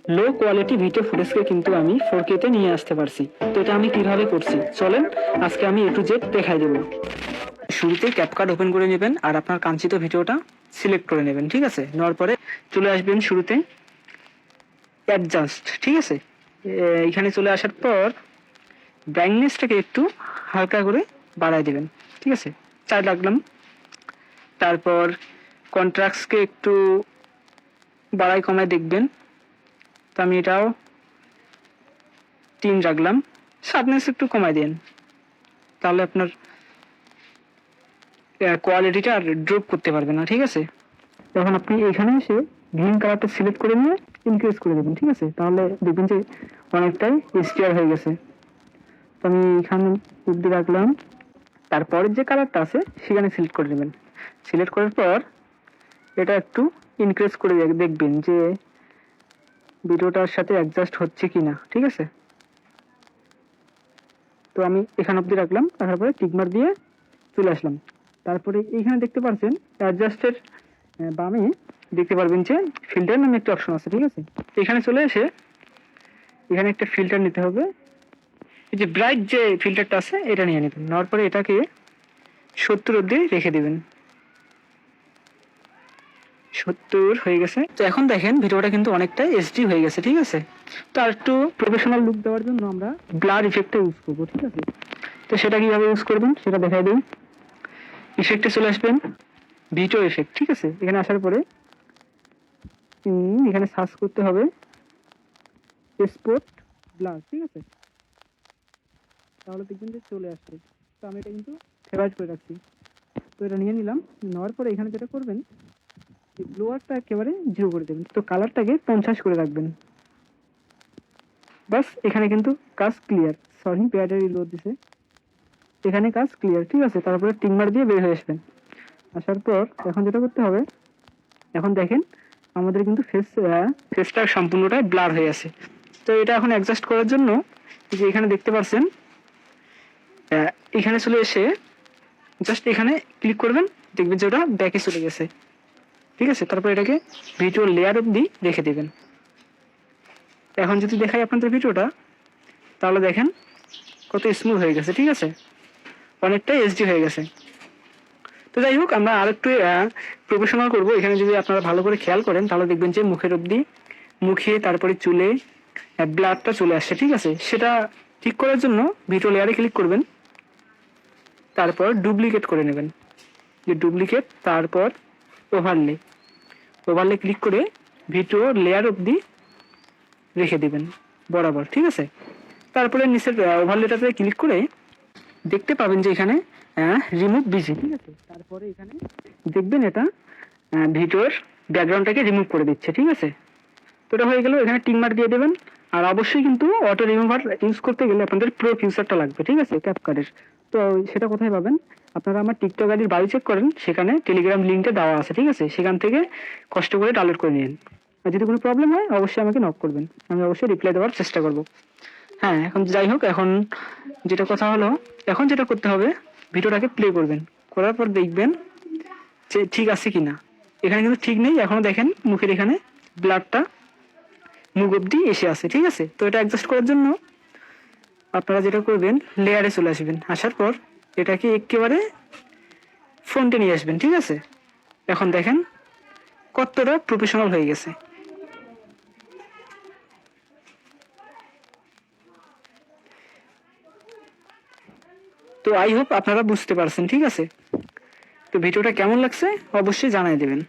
Low quality video ফুটেজকে কিন্তু আমি 4K তে নিয়ে আসতে পারছি। তো এটা আমি কিভাবে করছি চলেন আজকে আমি A to Z দেখাই দেবো। শুরুতেই ক্যাপকাট ওপেন করে নেবেন আর আপনার কাঙ্ক্ষিত ভিডিওটা সিলেক্ট করে নেবেন, ঠিক আছে। নেওয়ার পরে চলে আসবেন শুরুতে অ্যাডজাস্ট, ঠিক আছে। এখানে চলে আসার পর ব্রাইটনেসটাকে একটু হালকা করে বাড়ায় দেবেন, ঠিক আছে। 4 রাখলাম। তারপর কন্ট্রাস্টকে একটু বাড়ায় কমায় দেখবেন, তো আমি এটাও 3 রাখলাম। শার্পনেস একটু কমায় দেন, তাহলে আপনার কোয়ালিটিটা আর ড্রপ করতে পারবে না, ঠিক আছে। তখন আপনি এখানে এসে গ্রিন কালারটা সিলেক্ট করে নিয়ে ইনক্রিজ করে দেবেন, ঠিক আছে। তাহলে দেখবেন যে অনেকটাই স্টিয়ার হয়ে গেছে। তো আমি এখানে অব্দি রাখলাম। তারপরের যে কালারটা আছে সেখানে সিলেক্ট করে নেবেন। সিলেক্ট করার পর এটা একটু ইনক্রিজ করে দেখবেন যে ভিডিওটার সাথে অ্যাডজাস্ট হচ্ছে কি না, ঠিক আছে। তো আমি এখান অব্দি রাখলাম, রাখার পরে টিকমার্ক দিয়ে চলে আসলাম। তারপরে এইখানে দেখতে পাচ্ছেন অ্যাডজাস্টের বামে দেখতে পারবেন যে ফিল্টার নামে একটা অপশন আছে, ঠিক আছে। এখানে চলে এসে এখানে একটা ফিল্টার নিতে হবে। এই যে ব্রাইট যে ফিল্টারটা আছে এটা নিয়ে নেবেন। নেওয়ার পরে এটাকে 70 অব্দি রেখে দেবেন। 70 হয়ে গেছে। তো এখন দেখেন ভিডিওটা কিন্তু অনেকটাই এইচডি হয়ে গেছে, ঠিক আছে। তো আর একটু প্রফেশনাল লুক দেওয়ার জন্য আমরা ব্লার ইফেক্টটা ইউজ করবো, ঠিক আছে। তো সেটা কিভাবে ইউজ করবেন সেটা দেখাই দিই। ইফেক্টে চলে আসবেন, ভিডিও ইফেক্ট, ঠিক আছে। এখানে আসার পরে এখানে সার্চ করতে হবে স্পট ব্লার, ঠিক আছে। তাহলে দেখবেন যে চলে আসছে। তো আমি এটা কিন্তু ফেভারিট করে রাখছি। তো এটা নিয়ে নিলাম। নেওয়ার পরে এখানে যেটা করবেন ব্লোয়ারটা একেবারে 0 করে দেবেন। তো কালারটাকে 50 করে রাখবেন। বাস এখানে কিন্তু কাজ ক্লিয়ার। সরি ব্যাটারি লো দিছে। এখানে কাজ ক্লিয়ার, ঠিক আছে। তারপরে টিকমার দিয়ে বের হয়ে আসবেন। আসার পর এখন যেটা করতে হবে, এখন দেখেন আমাদের কিন্তু ফেসটা সম্পূর্ণটাই ব্লার হয়ে আছে। তো এটা এখন অ্যাডজাস্ট করার জন্য যে এখানে দেখতে পাচ্ছেন এখানে চলে এসে জাস্ট এখানে ক্লিক করবেন, দেখবেন যে ওটা ব্যাকে চলে গেছে, ঠিক আছে। তারপর এটাকে ভিডিও লেয়ার অব্দি রেখে দেবেন। এখন যদি দেখাই আপনাদের ভিডিওটা, তাহলে দেখেন কত স্মুথ হয়ে গেছে, ঠিক আছে। অনেকটাই এইচডি হয়ে গেছে। তো যাই হোক আমরা আরেকটু প্রফেশনাল করবো। এখানে যদি আপনারা ভালো করে খেয়াল করেন তাহলে দেখবেন যে মুখের অব্দি, মুখে তারপরে চুলে ব্লাডটা চলে আসছে, ঠিক আছে। সেটা ঠিক করার জন্য ভিডিও লেয়ারে ক্লিক করবেন, তারপর ডুপ্লিকেট করে নেবেন। যে ডুপ্লিকেট, তারপর ওভারলে, ওভারলে ক্লিক করে ভিডিও লেয়ার অব্দি রেখে দিবেন বরাবর, ঠিক আছে। তারপরে নিচের ওভারলেটাতে ক্লিক করে দেখতে পাবেন যে এখানে রিমুভ বিজি, ঠিক আছে। তারপরে এখানে দেখবেন এটা ভিডিওর ব্যাকগ্রাউন্ডটাকে রিমুভ করে দিচ্ছে, ঠিক আছে। তো এটা হয়ে গেল। এখানে টিক মার্ক দিয়ে দেবেন। আর অবশ্যই কিন্তু অটো রিমুভার ইউজ করতে গেলে আপনাদের প্রো ফিচারটা লাগবে, ঠিক আছে, ক্যাপকাটের। তো সেটা কোথায় পাবেন? আপনারা আমার টিকটক আইডির বাড়ি চেক করেন, সেখানে টেলিগ্রাম লিঙ্কটা দেওয়া আছে, ঠিক আছে। সেখান থেকে কষ্ট করে ডাউনলোড করে নিন। আর যদি কোনো প্রবলেম হয় অবশ্যই আমাকে নক করবেন, আমি অবশ্যই রিপ্লাই দেওয়ার চেষ্টা করব। হ্যাঁ, এখন যাই হোক, এখন যেটা কথা হলো, এখন যেটা করতে হবে ভিডিওটাকে প্লে করবেন। করার পর দেখবেন যে ঠিক আছে কিনা। এখানে কিন্তু ঠিক নেই এখনো। দেখেন মুখের এখানে ব্লাডটা মুখ অব্দি এসে আছে, ঠিক আছে। তো এটা অ্যাডজাস্ট করার জন্য আপনারা যেটা করবেন লেয়ারে চলে আসবেন। আসার পর এটাকে একেবারে ফ্রন্টে নিয়ে আসবেন, ঠিক আছে। এখন দেখেন কতটা প্রফেশনাল হয়ে গেছে। তো আই হোপ আপনারা বুঝতে পারছেন, ঠিক আছে। তো ভিডিওটা কেমন লাগছে অবশ্যই জানাই দেবেন।